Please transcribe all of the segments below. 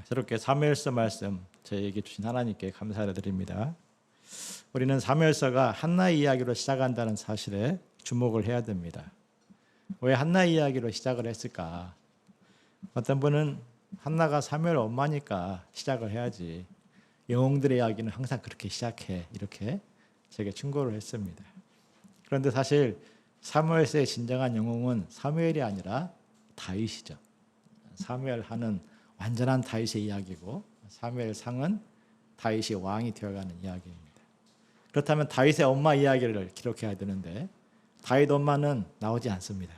저렇게 사무엘서 말씀 저에게 주신 하나님께 감사를 드립니다. 우리는 사무엘서가 한나의 이야기로 시작한다는 사실에 주목을 해야 됩니다. 왜 한나의 이야기로 시작을 했을까? 어떤 분은 한나가 사무엘 엄마니까 시작을 해야지, 영웅들의 이야기는 항상 그렇게 시작해, 이렇게 제게 충고를 했습니다. 그런데 사실 사무엘서의 진정한 영웅은 사무엘이 아니라 다윗이죠. 사무엘 하는 완전한 다윗의 이야기고, 사무엘 상은 다윗이 왕이 되어가는 이야기입니다. 그렇다면 다윗의 엄마 이야기를 기록해야 되는데 다윗 엄마는 나오지 않습니다.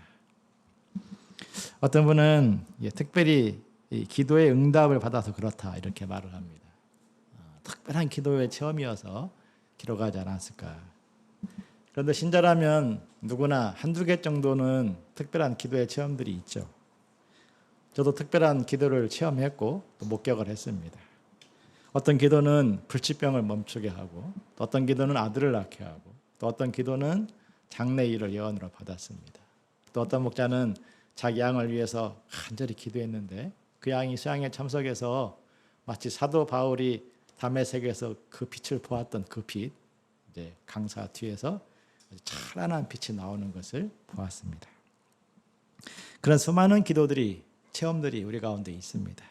어떤 분은 특별히 기도의 응답을 받아서 그렇다, 이렇게 말을 합니다. 특별한 기도의 체험이어서 기록하지 않았을까. 그런데 신자라면 누구나 한두 개 정도는 특별한 기도의 체험들이 있죠. 저도 특별한 기도를 체험했고 또 목격을 했습니다. 어떤 기도는 불치병을 멈추게 하고, 또 어떤 기도는 아들을 낳게 하고, 또 어떤 기도는 장래 일을 예언으로 받았습니다. 또 어떤 목자는 자기 양을 위해서 간절히 기도했는데 그 양이 수양에 참석해서 마치 사도 바울이 다메섹에서 그 빛을 보았던 그 빛, 이제 강사 뒤에서 찬란한 빛이 나오는 것을 보았습니다. 그런 수많은 기도들이, 체험들이 우리 가운데 있습니다.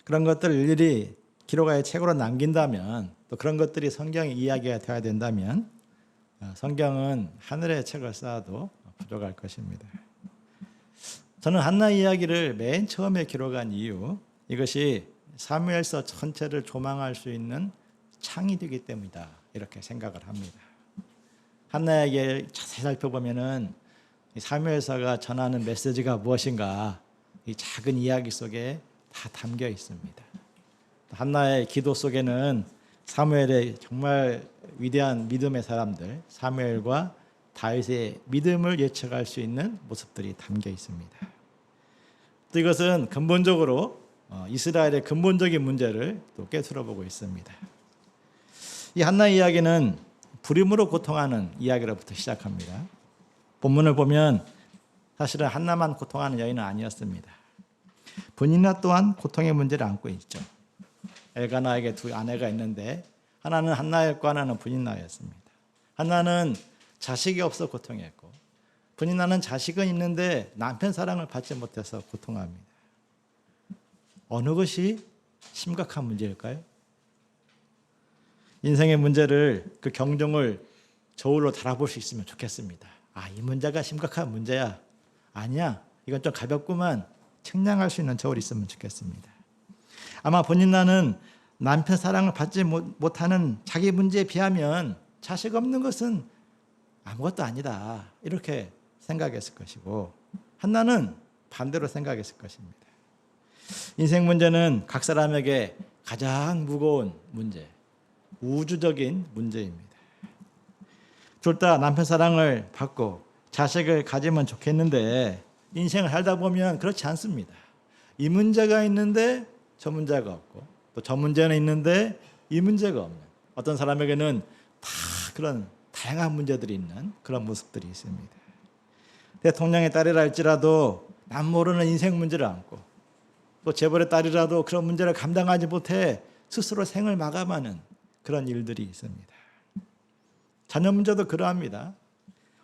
그런 것들을 일일이 기록하여 책으로 남긴다면, 또 그런 것들이 성경의 이야기가 되어야 된다면 성경은 하늘의 책을 쌓아도 부족할 것입니다. 저는 한나 이야기를 맨 처음에 기록한 이유, 이것이 사무엘서 전체를 조망할 수 있는 창이 되기 때문이다, 이렇게 생각을 합니다. 한나 이야기를 자세히 살펴보면은 사무엘서가 전하는 메시지가 무엇인가, 이 작은 이야기 속에 다 담겨 있습니다. 한나의 기도 속에는 사무엘의 정말 위대한 믿음의 사람들, 사무엘과 다윗의 믿음을 예측할 수 있는 모습들이 담겨 있습니다. 또 이것은 근본적으로 이스라엘의 근본적인 문제를 또 깨트려 보고 있습니다. 이 한나 이야기는 불임으로 고통하는 이야기로부터 시작합니다. 본문을 보면 사실은 한나만 고통하는 여인은 아니었습니다. 분이나 또한 고통의 문제를 안고 있죠. 엘가나에게 두 아내가 있는데 하나는 한나였고 하나는 분이나였습니다. 한나는 자식이 없어 고통했고, 분이나는 자식은 있는데 남편 사랑을 받지 못해서 고통합니다. 어느 것이 심각한 문제일까요? 인생의 문제를, 그 경종을 저울로 달아볼 수 있으면 좋겠습니다. 이 문제가 심각한 문제야. 아니야, 이건 좀 가볍구만. 책량할 수 있는 저울이 있으면 좋겠습니다. 아마 본인나는 남편 사랑을 받지 못하는 자기 문제에 비하면 자식 없는 것은 아무것도 아니다, 이렇게 생각했을 것이고, 한나는 반대로 생각했을 것입니다. 인생 문제는 각 사람에게 가장 무거운 문제, 우주적인 문제입니다. 둘 다 남편 사랑을 받고 자식을 가지면 좋겠는데 인생을 살다 보면 그렇지 않습니다. 이 문제가 있는데 저 문제가 없고, 또 저 문제는 있는데 이 문제가 없는, 어떤 사람에게는 다 그런 다양한 문제들이 있는 그런 모습들이 있습니다. 대통령의 딸이라 할지라도 남 모르는 인생 문제를 안고, 또 재벌의 딸이라도 그런 문제를 감당하지 못해 스스로 생을 마감하는 그런 일들이 있습니다. 자녀 문제도 그러합니다.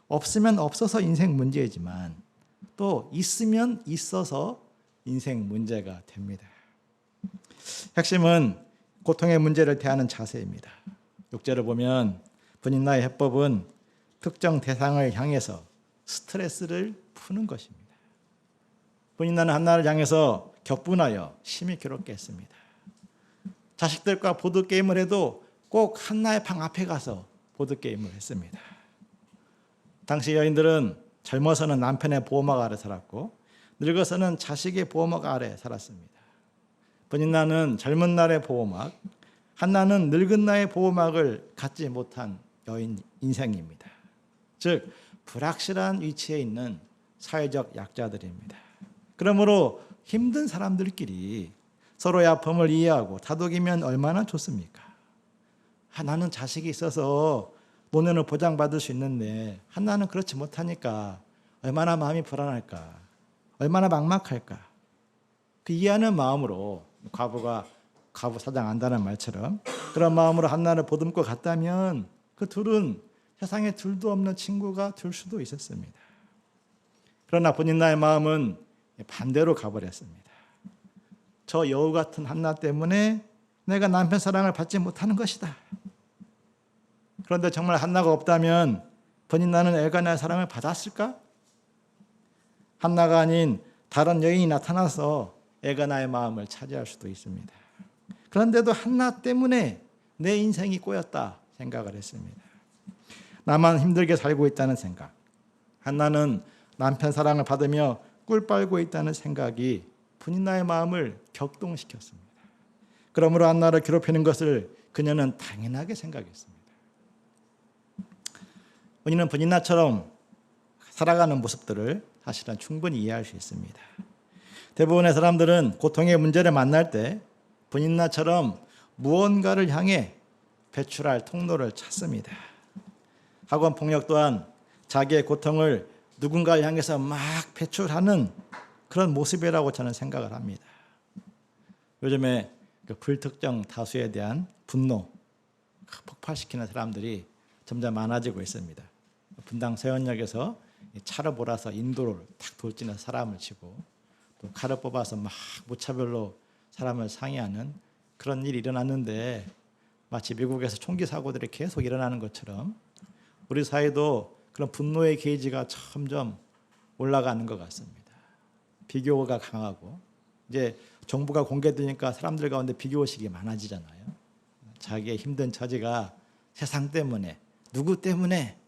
없으면 없어서 인생 문제이지만 또 있으면 있어서 인생 문제가 됩니다. 핵심은 고통의 문제를 대하는 자세입니다. 6절을 보면 분인나의 해법은 특정 대상을 향해서 스트레스를 푸는 것입니다. 분인나는 한나를 향해서 격분하여 심히 괴롭게 했습니다. 자식들과 보드게임을 해도 꼭 한나의 방 앞에 가서 보드게임을 했습니다. 당시 여인들은 젊어서는 남편의 보호막 아래 살았고 늙어서는 자식의 보호막 아래 살았습니다. 분인나는 젊은 날의 보호막, 한나는 늙은 나의 보호막을 갖지 못한 여인 인생입니다. 즉 불확실한 위치에 있는 사회적 약자들입니다. 그러므로 힘든 사람들끼리 서로의 아픔을 이해하고 다독이면 얼마나 좋습니까? 나는 자식이 있어서 노년을 보장받을 수 있는데 한나는 그렇지 못하니까 얼마나 마음이 불안할까, 얼마나 막막할까. 그 이해하는 마음으로 과부가 과부 사장 안다는 말처럼 그런 마음으로 한나를 보듬고 갔다면 그 둘은 세상에 둘도 없는 친구가 될 수도 있었습니다. 그러나 본인나의 마음은 반대로 가버렸습니다. 저 여우 같은 한나 때문에 내가 남편 사랑을 받지 못하는 것이다. 그런데 정말 한나가 없다면 본인나는 엘가나의 사랑을 받았을까? 한나가 아닌 다른 여인이 나타나서 엘가나의 마음을 차지할 수도 있습니다. 그런데도 한나 때문에 내 인생이 꼬였다 생각을 했습니다. 나만 힘들게 살고 있다는 생각, 한나는 남편 사랑을 받으며 꿀 빨고 있다는 생각이 본인나의 마음을 격동시켰습니다. 그러므로 한나를 괴롭히는 것을 그녀는 당연하게 생각했습니다. 본인은 본인나처럼 살아가는 모습들을 사실은 충분히 이해할 수 있습니다. 대부분의 사람들은 고통의 문제를 만날 때 본인나처럼 무언가를 향해 배출할 통로를 찾습니다. 학원 폭력 또한 자기의 고통을 누군가를 향해서 막 배출하는 그런 모습이라고 저는 생각을 합니다. 요즘에 그 불특정 다수에 대한 분노 폭발시키는 사람들이 점점 많아지고 있습니다. 분당 세원역에서 차를 몰아서 인도를 탁 돌진해서 사람을 치고 또 칼을 뽑아서 막 무차별로 사람을 상해하는 그런 일이 일어났는데 마치 미국에서 총기 사고들이 계속 일어나는 것처럼 우리 사회도 그런 분노의 게이지가 점점 올라가는 것 같습니다. 비교가 강하고 이제 정보가 공개되니까 사람들 가운데 비교의식이 많아지잖아요. 자기의 힘든 처지가 세상 때문에 누구 때문에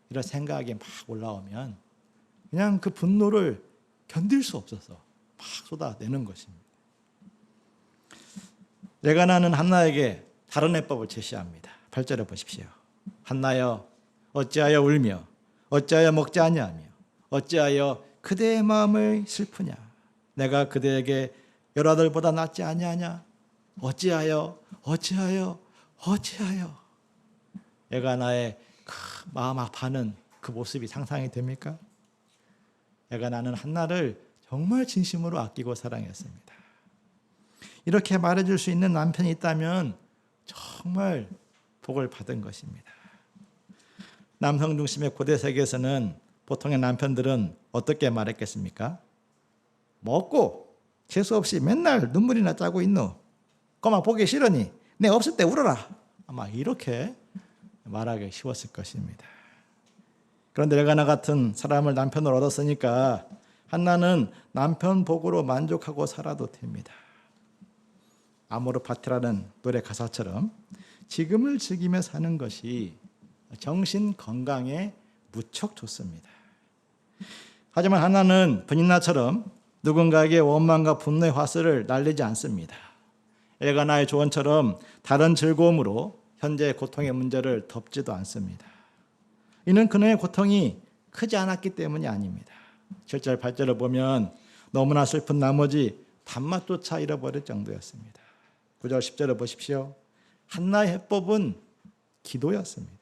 이런 생각이 막 올라오면 그냥 그 분노를 견딜 수 없어서 막 쏟아내는 것입니다. 엘가나는 한나에게 다른 해법을 제시합니다. 8절에 보십시오. 한나여 어찌하여 울며 어찌하여 먹지 아니하며 어찌하여 그대의 마음을 슬프냐. 내가 그대에게 여러 아들보다 낫지 아니하냐. 어찌하여 어찌하여 어찌하여. 엘가나의 그 마음 아파하는 그 모습이 상상이 됩니까? 엘가나는 한나를 정말 진심으로 아끼고 사랑했습니다. 이렇게 말해줄 수 있는 남편이 있다면 정말 복을 받은 것입니다. 남성 중심의 고대 세계에서는 보통의 남편들은 어떻게 말했겠습니까? 먹고 재수 없이 맨날 눈물이나 짜고 있노. 꼬마 보기 싫으니 내 없을 때 울어라. 아마 이렇게 말하기 쉬웠을 것입니다. 그런데 엘가나 같은 사람을 남편으로 얻었으니까 한나는 남편 복으로 만족하고 살아도 됩니다. 아모르 파티라는 노래 가사처럼 지금을 즐기며 사는 것이 정신 건강에 무척 좋습니다. 하지만 한나는 본인나처럼 누군가에게 원망과 분노의 화살을 날리지 않습니다. 엘가나의 조언처럼 다른 즐거움으로 현재의 고통의 문제를 덮지도 않습니다. 이는 그녀의 고통이 크지 않았기 때문이 아닙니다. 7절 8절을 보면 너무나 슬픈 나머지 단맛조차 잃어버릴 정도였습니다. 9절 10절을 보십시오. 한나의 해법은 기도였습니다.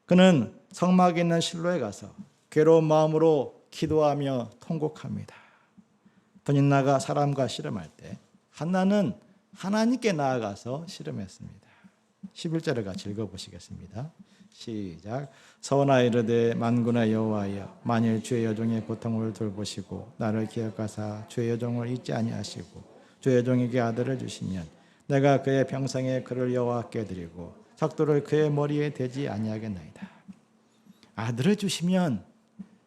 그는 성막에 있는 실로에 가서 괴로운 마음으로 기도하며 통곡합니다. 본인나가 사람과 씨름할 때 한나는 하나님께 나아가서 씨름했습니다. 11절을 같이 읽어보시겠습니다. 시작. 서원하 이르되 만군의 여호와여 만일 주의 여종의 고통을 돌보시고 나를 기억하사 주의 여종을 잊지 아니하시고 주의 여종에게 아들을 주시면 내가 그의 평생에 그를 여호와께 드리고 삭도를 그의 머리에 대지 아니하겠나이다. 아들을 주시면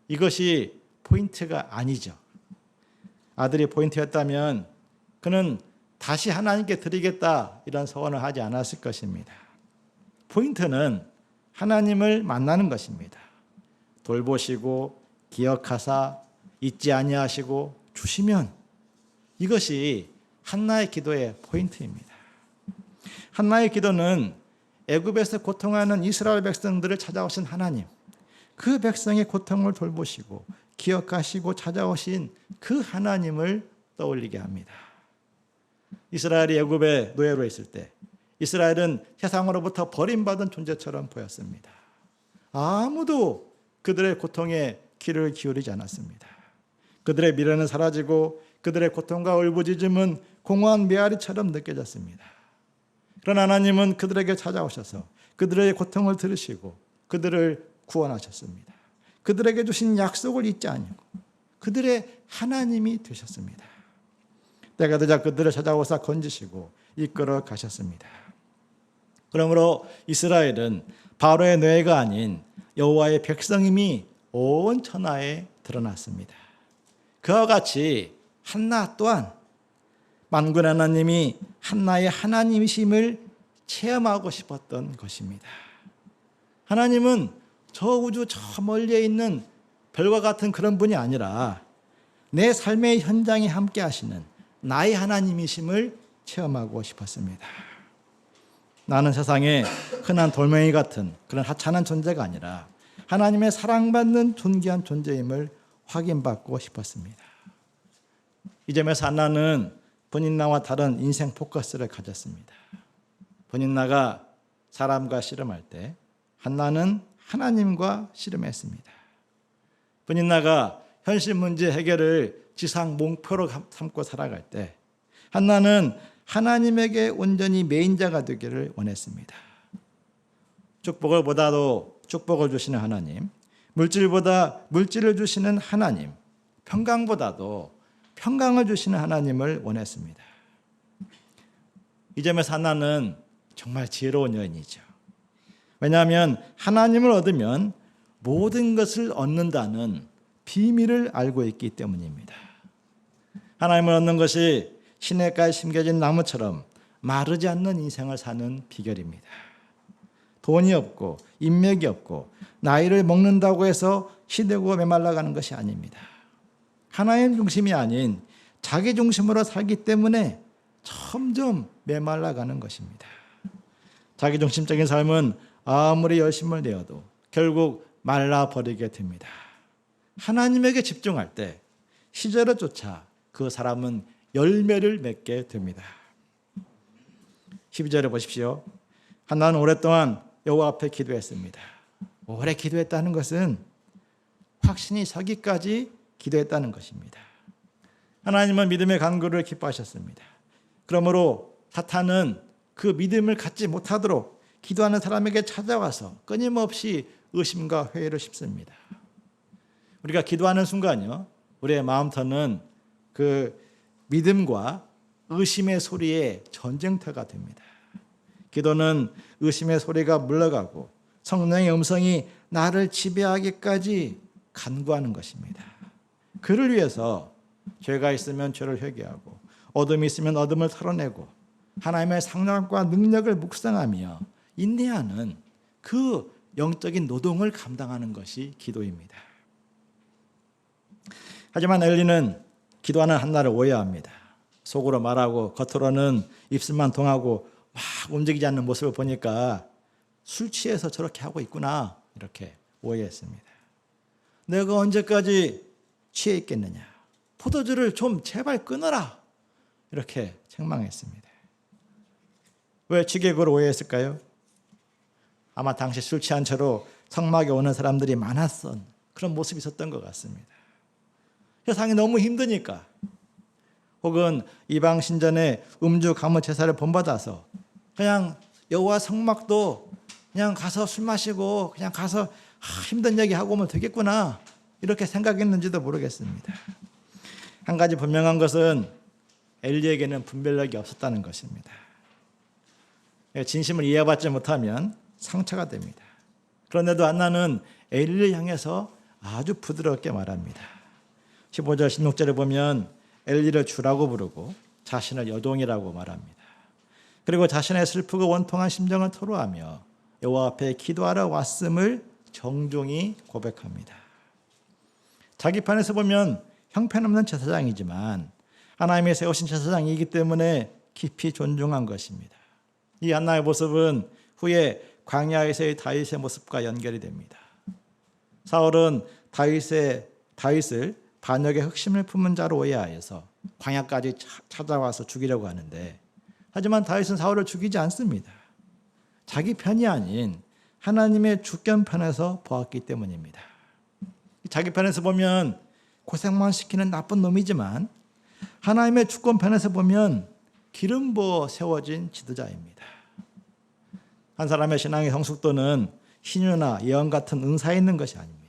이것이 포인트가 아니죠. 아들이 포인트였다면 그는 다시 하나님께 드리겠다 이런 서원을 하지 않았을 것입니다. 포인트는 하나님을 만나는 것입니다. 돌보시고 기억하사 잊지 아니하시고 주시면 이것이 한나의 기도의 포인트입니다. 한나의 기도는 애굽에서 고통하는 이스라엘 백성들을 찾아오신 하나님, 그 백성의 고통을 돌보시고 기억하시고 찾아오신 그 하나님을 떠올리게 합니다. 이스라엘이 애굽의 노예로 있을 때 이스라엘은 세상으로부터 버림받은 존재처럼 보였습니다. 아무도 그들의 고통에 귀를 기울이지 않았습니다. 그들의 미래는 사라지고 그들의 고통과 울부짖음은 공허한 메아리처럼 느껴졌습니다. 그러나 하나님은 그들에게 찾아오셔서 그들의 고통을 들으시고 그들을 구원하셨습니다. 그들에게 주신 약속을 잊지 아니고 그들의 하나님이 되셨습니다. 때가 되자 그들을 찾아오사 건지시고 이끌어 가셨습니다. 그러므로 이스라엘은 바로의 뇌가 아닌 여호와의 백성임이 온 천하에 드러났습니다. 그와 같이 한나 또한 만군 하나님이 한나의 하나님이심을 체험하고 싶었던 것입니다. 하나님은 저 우주 저 멀리에 있는 별과 같은 그런 분이 아니라 내 삶의 현장에 함께 하시는 나의 하나님이심을 체험하고 싶었습니다. 나는 세상에 흔한 돌멩이 같은 그런 하찮은 존재가 아니라 하나님의 사랑받는 존귀한 존재임을 확인받고 싶었습니다. 이 점에서 한나는 브닛나와 다른 인생 포커스를 가졌습니다. 브닛나가 사람과 씨름할 때 한나는 하나님과 씨름했습니다. 브닛나가 현실 문제 해결을 지상 목표로 삼고 살아갈 때 한나는 하나님에게 온전히 매인자가 되기를 원했습니다. 축복을 보다도 축복을 주시는 하나님, 물질보다 물질을 주시는 하나님, 평강보다도 평강을 주시는 하나님을 원했습니다. 이 점에서 한나는 정말 지혜로운 여인이죠. 왜냐하면 하나님을 얻으면 모든 것을 얻는다는 비밀을 알고 있기 때문입니다. 하나님을 얻는 것이 시냇가에 심겨진 나무처럼 마르지 않는 인생을 사는 비결입니다. 돈이 없고 인맥이 없고 나이를 먹는다고 해서 시되고 메말라가는 것이 아닙니다. 하나님 중심이 아닌 자기 중심으로 살기 때문에 점점 메말라가는 것입니다. 자기 중심적인 삶은 아무리 열심을 내어도 결국 말라버리게 됩니다. 하나님에게 집중할 때 시절을 쫓아 그 사람은 열매를 맺게 됩니다. 12절에 보십시오. 한나는 오랫동안 여호와 앞에 기도했습니다. 오래 기도했다는 것은 확신이 서기까지 기도했다는 것입니다. 하나님은 믿음의 간구를 기뻐하셨습니다. 그러므로 사탄은 그 믿음을 갖지 못하도록 기도하는 사람에게 찾아와서 끊임없이 의심과 회의를 씹습니다. 우리가 기도하는 순간요, 우리의 마음터는 그 믿음과 의심의 소리의 전쟁터가 됩니다. 기도는 의심의 소리가 물러가고 성령의 음성이 나를 지배하기까지 간구하는 것입니다. 그를 위해서 죄가 있으면 죄를 회개하고 어둠이 있으면 어둠을 털어내고 하나님의 상력과 능력을 묵상하며 인내하는 그 영적인 노동을 감당하는 것이 기도입니다. 하지만 엘리는 기도하는 한나를 오해합니다. 속으로 말하고 겉으로는 입술만 통하고 막 움직이지 않는 모습을 보니까 술 취해서 저렇게 하고 있구나 이렇게 오해했습니다. 내가 언제까지 취해 있겠느냐. 포도주를 좀 제발 끊어라. 이렇게 책망했습니다. 왜 취객을 오해했을까요? 아마 당시 술 취한 채로 성막에 오는 사람들이 많았던 그런 모습이 있었던 것 같습니다. 세상이 너무 힘드니까 혹은 이방 신전에 음주 가문 제사를 본받아서 그냥 여호와 성막도 그냥 가서 술 마시고 그냥 가서 힘든 얘기 하고 오면 되겠구나 이렇게 생각했는지도 모르겠습니다. 한 가지 분명한 것은 엘리에게는 분별력이 없었다는 것입니다. 진심을 이해받지 못하면 상처가 됩니다. 그런데도 한나는 엘리를 향해서 아주 부드럽게 말합니다. 15절 16절에 보면 엘리를 주라고 부르고 자신을 여종이라고 말합니다. 그리고 자신의 슬프고 원통한 심정을 토로하며 여호와 앞에 기도하러 왔음을 정중히 고백합니다. 자기 편에서 보면 형편없는 제사장이지만 하나님이 세우신 제사장이기 때문에 깊이 존중한 것입니다. 이 한나의 모습은 후에 광야에서의 다윗의 모습과 연결이 됩니다. 사울은 다윗을 반역의 흑심을 품은 자로 오해하여서 광야까지 찾아와서 죽이려고 하는데 하지만 다윗은 사울을 죽이지 않습니다. 자기 편이 아닌 하나님의 주권 편에서 보았기 때문입니다. 자기 편에서 보면 고생만 시키는 나쁜 놈이지만 하나님의 주권 편에서 보면 기름 부어 세워진 지도자입니다. 한 사람의 신앙의 성숙도는 신유나 예언 같은 은사에 있는 것이 아닙니다.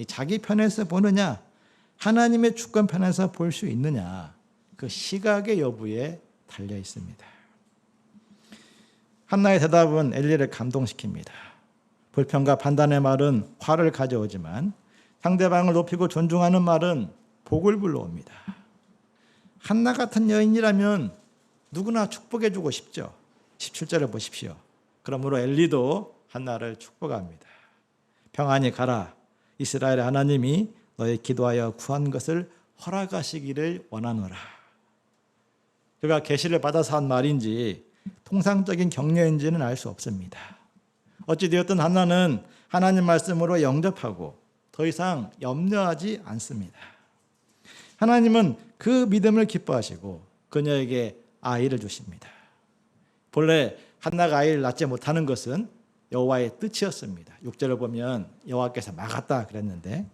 자기 편에서 보느냐, 하나님의 주권 편에서 볼 수 있느냐, 그 시각의 여부에 달려 있습니다. 한나의 대답은 엘리를 감동시킵니다. 불평과 판단의 말은 화를 가져오지만 상대방을 높이고 존중하는 말은 복을 불러옵니다. 한나 같은 여인이라면 누구나 축복해 주고 싶죠. 17절을 보십시오. 그러므로 엘리도 한나를 축복합니다. 평안히 가라. 이스라엘의 하나님이 너의 기도하여 구한 것을 허락하시기를 원하노라. 그가 계시를 받아서 한 말인지 통상적인 격려인지는 알 수 없습니다. 어찌되었든 한나는 하나님 말씀으로 영접하고 더 이상 염려하지 않습니다. 하나님은 그 믿음을 기뻐하시고 그녀에게 아이를 주십니다. 본래 한나가 아이를 낳지 못하는 것은 여호와의 뜻이었습니다. 6절을 보면 여호와께서 막았다 그랬는데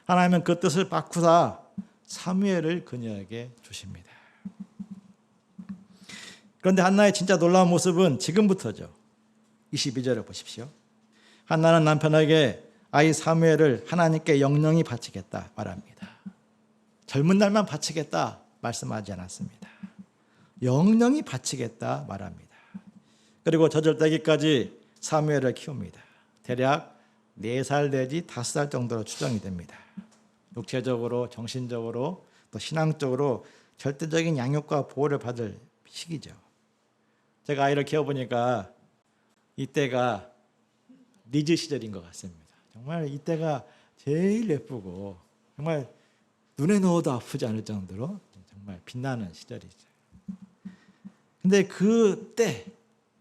하나님은 그 뜻을 바꾸사 사무엘을 그녀에게 주십니다. 그런데 한나의 진짜 놀라운 모습은 지금부터죠. 22절을 보십시오. 한나는 남편에게 아이 사무엘을 하나님께 영영히 바치겠다 말합니다. 젊은 날만 바치겠다 말씀하지 않았습니다. 영영히 바치겠다 말합니다. 그리고 저절되기까지 사무엘을 키웁니다. 대략 4살 내지 5살 정도로 추정이 됩니다. 육체적으로, 정신적으로, 또 신앙적으로 절대적인 양육과 보호를 받을 시기죠. 제가 아이를 키워보니까 이때가 리즈 시절인 것 같습니다. 정말 이때가 제일 예쁘고 정말 눈에 넣어도 아프지 않을 정도로 정말 빛나는 시절이죠. 근데 그때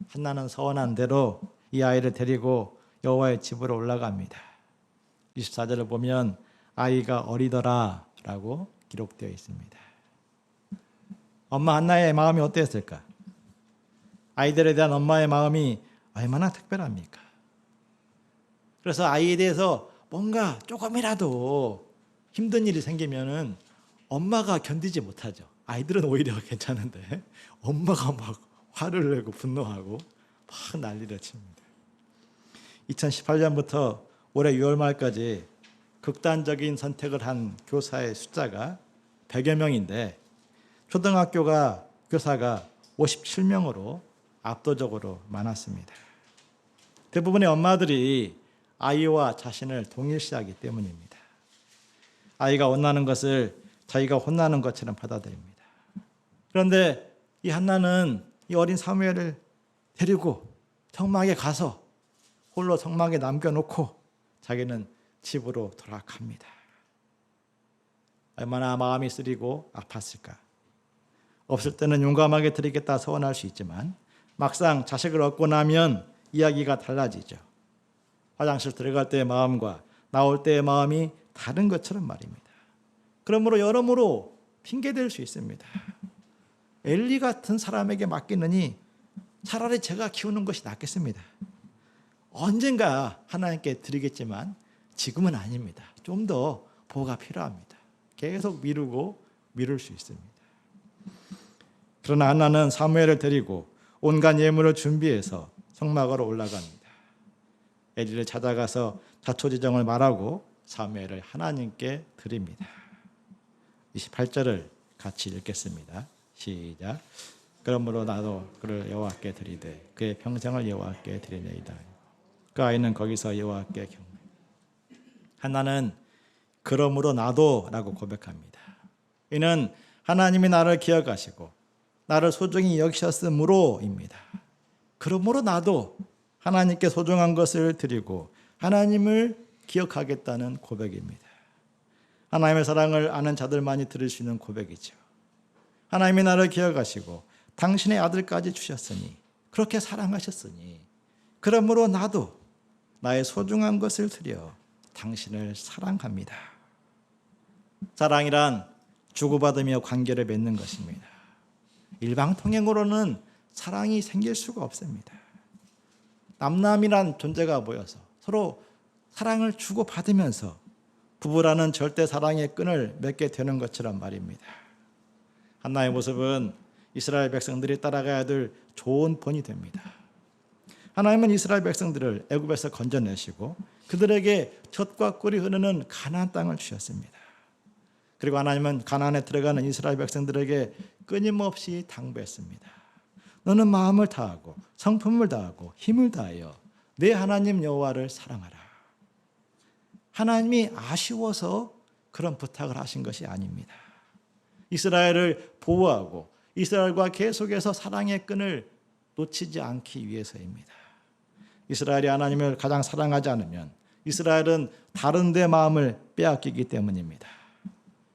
한나는 서원한 대로 이 아이를 데리고 여호와의 집으로 올라갑니다. 24절을 보면 아이가 어리더라 라고 기록되어 있습니다. 엄마 한나의 마음이 어땠을까? 아이들에 대한 엄마의 마음이 얼마나 특별합니까? 그래서 아이에 대해서 뭔가 조금이라도 힘든 일이 생기면은 엄마가 견디지 못하죠. 아이들은 오히려 괜찮은데 엄마가 막 화를 내고 분노하고 막 난리를 칩니다. 2018년부터 올해 6월 말까지 극단적인 선택을 한 교사의 숫자가 100여 명인데 초등학교가 교사가 57명으로 압도적으로 많았습니다. 대부분의 엄마들이 아이와 자신을 동일시하기 때문입니다. 아이가 혼나는 것을 자기가 혼나는 것처럼 받아들입니다. 그런데 이 한나는 이 어린 사무엘을 데리고 성막에 가서 홀로 성막에 남겨놓고 자기는 집으로 돌아갑니다. 얼마나 마음이 쓰리고 아팠을까. 없을 때는 용감하게 드리겠다 서원할 수 있지만 막상 자식을 얻고 나면 이야기가 달라지죠. 화장실 들어갈 때의 마음과 나올 때의 마음이 다른 것처럼 말입니다. 그러므로 여러모로 핑계댈 수 있습니다. 엘리 같은 사람에게 맡기느니 차라리 제가 키우는 것이 낫겠습니다. 언젠가 하나님께 드리겠지만 지금은 아닙니다. 좀 더 보호가 필요합니다. 계속 미루고 미룰 수 있습니다. 그러나 한나는 사무엘을 데리고 온갖 예물을 준비해서 성막으로 올라갑니다. 엘리를 찾아가서 자초지정을 말하고 사무엘을 하나님께 드립니다. 28절을 같이 읽겠습니다. 시작. 그러므로 나도 그를 여호와께 드리되 그의 평생을 여호와께 드리내이다. 그 아이는 거기서 여호와께 경배. 한나는 그러므로 나도라고 고백합니다. 이는 하나님이 나를 기억하시고 나를 소중히 여기셨으므로입니다. 그러므로 나도 하나님께 소중한 것을 드리고 하나님을 기억하겠다는 고백입니다. 하나님의 사랑을 아는 자들만이 들을 수 있는 고백이죠. 하나님이 나를 기억하시고 당신의 아들까지 주셨으니 그렇게 사랑하셨으니 그러므로 나도 나의 소중한 것을 드려 당신을 사랑합니다. 사랑이란 주고받으며 관계를 맺는 것입니다. 일방통행으로는 사랑이 생길 수가 없습니다. 남남이란 존재가 모여서 서로 사랑을 주고받으면서 부부라는 절대 사랑의 끈을 맺게 되는 것처럼 말입니다. 한나의 모습은 이스라엘 백성들이 따라가야 될 좋은 본이 됩니다. 하나님은 이스라엘 백성들을 애굽에서 건져내시고 그들에게 젖과 꿀이 흐르는 가나안 땅을 주셨습니다. 그리고 하나님은 가나안에 들어가는 이스라엘 백성들에게 끊임없이 당부했습니다. 너는 마음을 다하고 성품을 다하고 힘을 다하여 내 하나님 여호와를 사랑하라. 하나님이 아쉬워서 그런 부탁을 하신 것이 아닙니다. 이스라엘을 보호하고 이스라엘과 계속해서 사랑의 끈을 놓치지 않기 위해서입니다. 이스라엘이 하나님을 가장 사랑하지 않으면 이스라엘은 다른 데 마음을 빼앗기기 때문입니다.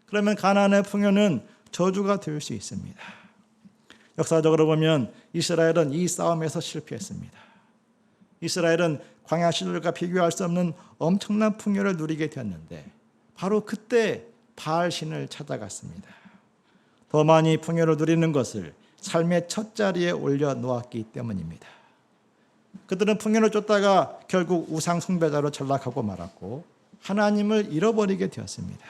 그러면 가나안의 풍요는 저주가 될 수 있습니다. 역사적으로 보면 이스라엘은 이 싸움에서 실패했습니다. 이스라엘은 광야 시절과 비교할 수 없는 엄청난 풍요를 누리게 되었는데 바로 그때 바알 신을 찾아갔습니다. 더 많이 풍요를 누리는 것을 삶의 첫 자리에 올려놓았기 때문입니다. 그들은 풍요를 쫓다가 결국 우상 숭배자로 전락하고 말았고 하나님을 잃어버리게 되었습니다.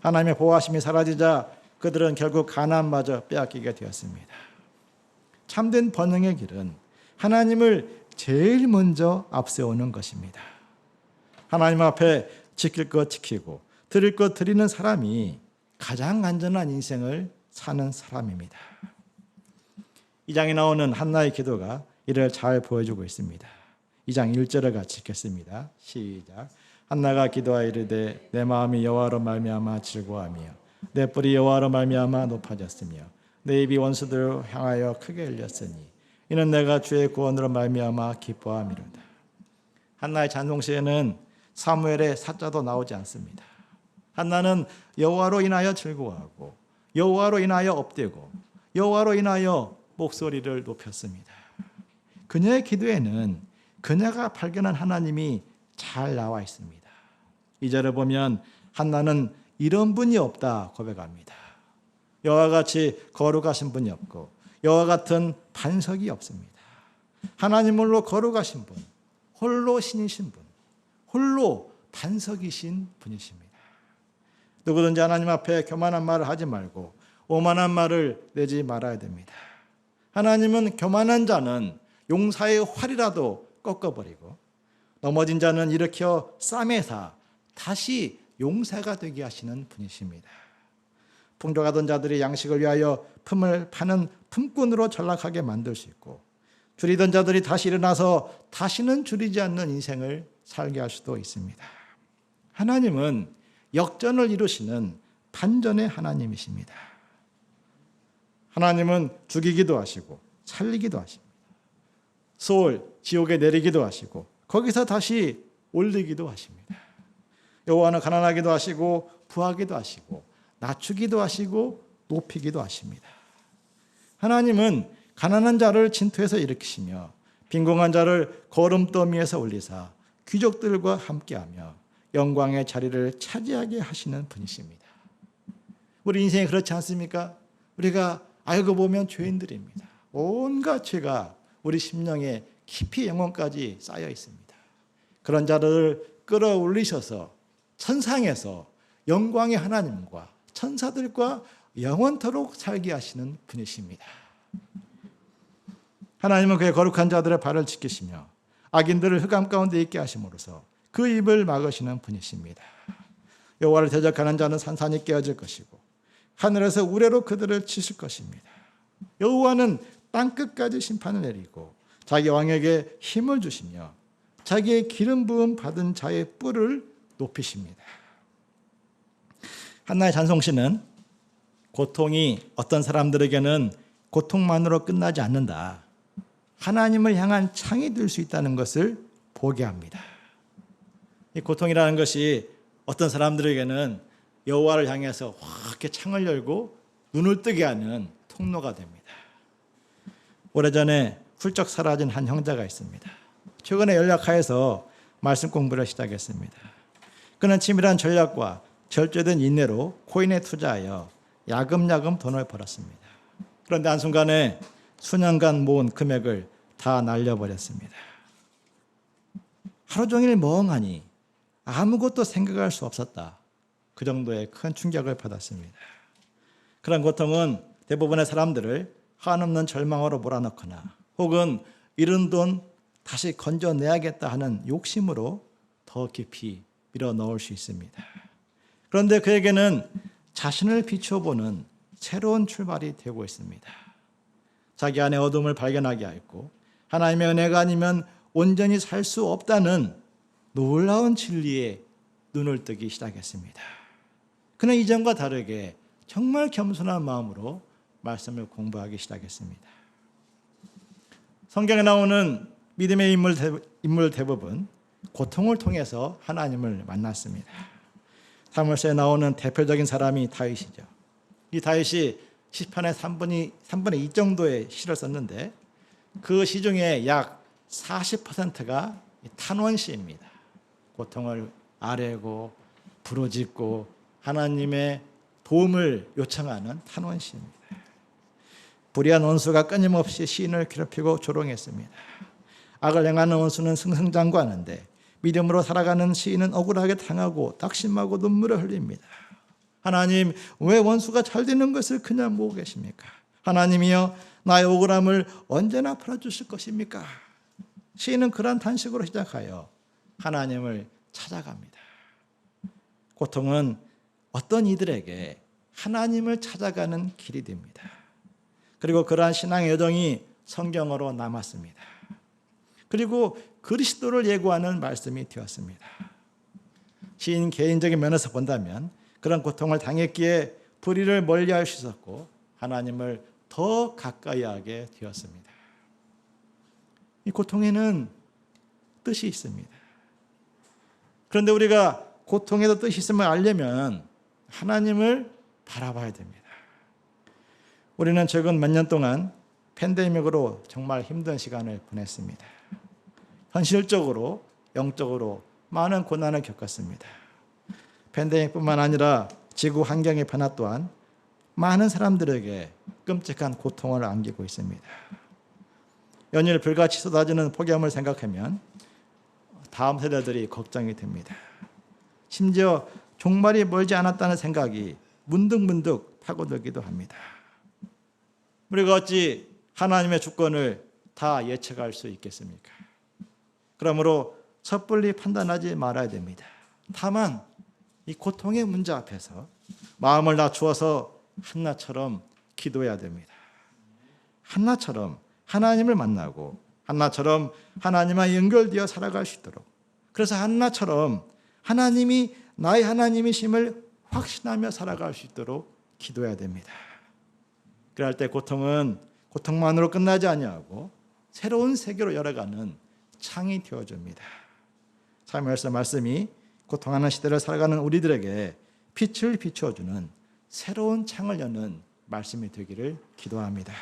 하나님의 보호하심이 사라지자 그들은 결국 가나안마저 빼앗기게 되었습니다. 참된 번영의 길은 하나님을 제일 먼저 앞세우는 것입니다. 하나님 앞에 지킬 것 지키고 드릴 것 드리는 사람이 가장 안전한 인생을 사는 사람입니다. 이 장에 나오는 한나의 기도가 이를 잘 보여주고 있습니다. 2장 1절을 같이 읽겠습니다. 시작. 한나가 기도하여 이르되 내 마음이 여호와로 말미암아 즐거워하며 내 뿔이 여호와로 말미암아 높아졌으며 내 입이 원수들을 향하여 크게 열렸으니 이는 내가 주의 구원으로 말미암아 기뻐함이로다. 한나의 찬송시에는 사무엘의 사자도 나오지 않습니다. 한나는 여호와로 인하여 즐거워하고 여호와로 인하여 업되고 여호와로 인하여 목소리를 높였습니다. 그녀의 기도에는 그녀가 발견한 하나님이 잘 나와 있습니다. 2절을 보면 한나는 이런 분이 없다 고백합니다. 여호와 같이 거룩하신 분이 없고 여호와 같은 반석이 없습니다. 하나님으로 거룩하신 분, 홀로 신이신 분, 홀로 반석이신 분이십니다. 누구든지 하나님 앞에 교만한 말을 하지 말고 오만한 말을 내지 말아야 됩니다. 하나님은 교만한 자는 용사의 활이라도 꺾어버리고 넘어진 자는 일으켜 쌈에사 다시 용사가 되게 하시는 분이십니다. 풍족하던 자들이 양식을 위하여 품을 파는 품꾼으로 전락하게 만들 수 있고 줄이던 자들이 다시 일어나서 다시는 줄이지 않는 인생을 살게 할 수도 있습니다. 하나님은 역전을 이루시는 반전의 하나님이십니다. 하나님은 죽이기도 하시고 살리기도 하십니다. 소울, 지옥에 내리기도 하시고 거기서 다시 올리기도 하십니다. 여호와는 가난하기도 하시고 부하기도 하시고 낮추기도 하시고 높이기도 하십니다. 하나님은 가난한 자를 진토에서 일으키시며 빈궁한 자를 거름더미에서 올리사 귀족들과 함께하며 영광의 자리를 차지하게 하시는 분이십니다. 우리 인생이 그렇지 않습니까? 우리가 알고 보면 죄인들입니다. 온갖 죄가 우리 심령에 깊이 영혼까지 쌓여 있습니다. 그런 자들을 끌어올리셔서 천상에서 영광의 하나님과 천사들과 영원토록 살게 하시는 분이십니다. 하나님은 그의 거룩한 자들의 발을 지키시며 악인들을 흑암 가운데 있게 하심으로써 그 입을 막으시는 분이십니다. 여호와를 대적하는 자는 산산이 깨어질 것이고 하늘에서 우레로 그들을 치실 것입니다. 여호와는 땅끝까지 심판을 내리고 자기 왕에게 힘을 주시며 자기의 기름 부음 받은 자의 뿔을 높이십니다. 한나의 찬송시는 고통이 어떤 사람들에게는 고통만으로 끝나지 않는다. 하나님을 향한 창이 될 수 있다는 것을 보게 합니다. 이 고통이라는 것이 어떤 사람들에게는 여호와를 향해서 확 이렇게 창을 열고 눈을 뜨게 하는 통로가 됩니다. 오래전에 훌쩍 사라진 한 형제가 있습니다. 최근에 연락하여서 말씀 공부를 시작했습니다. 그는 치밀한 전략과 절제된 인내로 코인에 투자하여 야금야금 돈을 벌었습니다. 그런데 한순간에 수년간 모은 금액을 다 날려버렸습니다. 하루 종일 멍하니 아무것도 생각할 수 없었다. 그 정도의 큰 충격을 받았습니다. 그런 고통은 대부분의 사람들을 한없는 절망으로 몰아넣거나 혹은 잃은 돈 다시 건져내야겠다 하는 욕심으로 더 깊이 밀어넣을 수 있습니다. 그런데 그에게는 자신을 비춰보는 새로운 출발이 되고 있습니다. 자기 안에 어둠을 발견하게 하였고 하나님의 은혜가 아니면 온전히 살 수 없다는 놀라운 진리에 눈을 뜨기 시작했습니다. 그는 이전과 다르게 정말 겸손한 마음으로 말씀을 공부하기 시작했습니다. 성경에 나오는 믿음의 인물 대부분 고통을 통해서 하나님을 만났습니다. 사무엘서에 나오는 대표적인 사람이 다윗이죠. 이 다윗이 시편의 3분의 2 정도의 시를 썼는데 그 시 중에 약 40%가 탄원시입니다. 고통을 아뢰고 부르짖고 하나님의 도움을 요청하는 탄원시입니다. 불의한 원수가 끊임없이 시인을 괴롭히고 조롱했습니다. 악을 행하는 원수는 승승장구하는데 믿음으로 살아가는 시인은 억울하게 당하고 낙심하고 눈물을 흘립니다. 하나님, 왜 원수가 잘 되는 것을 그냥 보고 계십니까? 하나님이여, 나의 억울함을 언제나 풀어주실 것입니까? 시인은 그러한 단식으로 시작하여 하나님을 찾아갑니다. 고통은 어떤 이들에게 하나님을 찾아가는 길이 됩니다. 그리고 그러한 신앙의 여정이 성경으로 남았습니다. 그리고 그리스도를 예고하는 말씀이 되었습니다. 시인 개인적인 면에서 본다면 그런 고통을 당했기에 불의를 멀리할 수 있었고 하나님을 더 가까이 하게 되었습니다. 이 고통에는 뜻이 있습니다. 그런데 우리가 고통에도 뜻이 있음을 알려면 하나님을 바라봐야 됩니다. 우리는 최근 몇 년 동안 팬데믹으로 정말 힘든 시간을 보냈습니다. 현실적으로, 영적으로 많은 고난을 겪었습니다. 팬데믹뿐만 아니라 지구 환경의 변화 또한 많은 사람들에게 끔찍한 고통을 안기고 있습니다. 연일 불같이 쏟아지는 폭염을 생각하면 다음 세대들이 걱정이 됩니다. 심지어 종말이 멀지 않았다는 생각이 문득문득 파고들기도 합니다. 우리가 어찌 하나님의 주권을 다 예측할 수 있겠습니까? 그러므로 섣불리 판단하지 말아야 됩니다. 다만 이 고통의 문제 앞에서 마음을 낮추어서 한나처럼 기도해야 됩니다. 한나처럼 하나님을 만나고 한나처럼 하나님과 연결되어 살아갈 수 있도록, 그래서 한나처럼 하나님이 나의 하나님이심을 확신하며 살아갈 수 있도록 기도해야 됩니다. 그럴 때 고통은 고통만으로 끝나지 아니하고 새로운 세계로 열어가는 창이 되어줍니다. 사무엘서 말씀이 고통하는 시대를 살아가는 우리들에게 빛을 비추어주는 새로운 창을 여는 말씀이 되기를 기도합니다.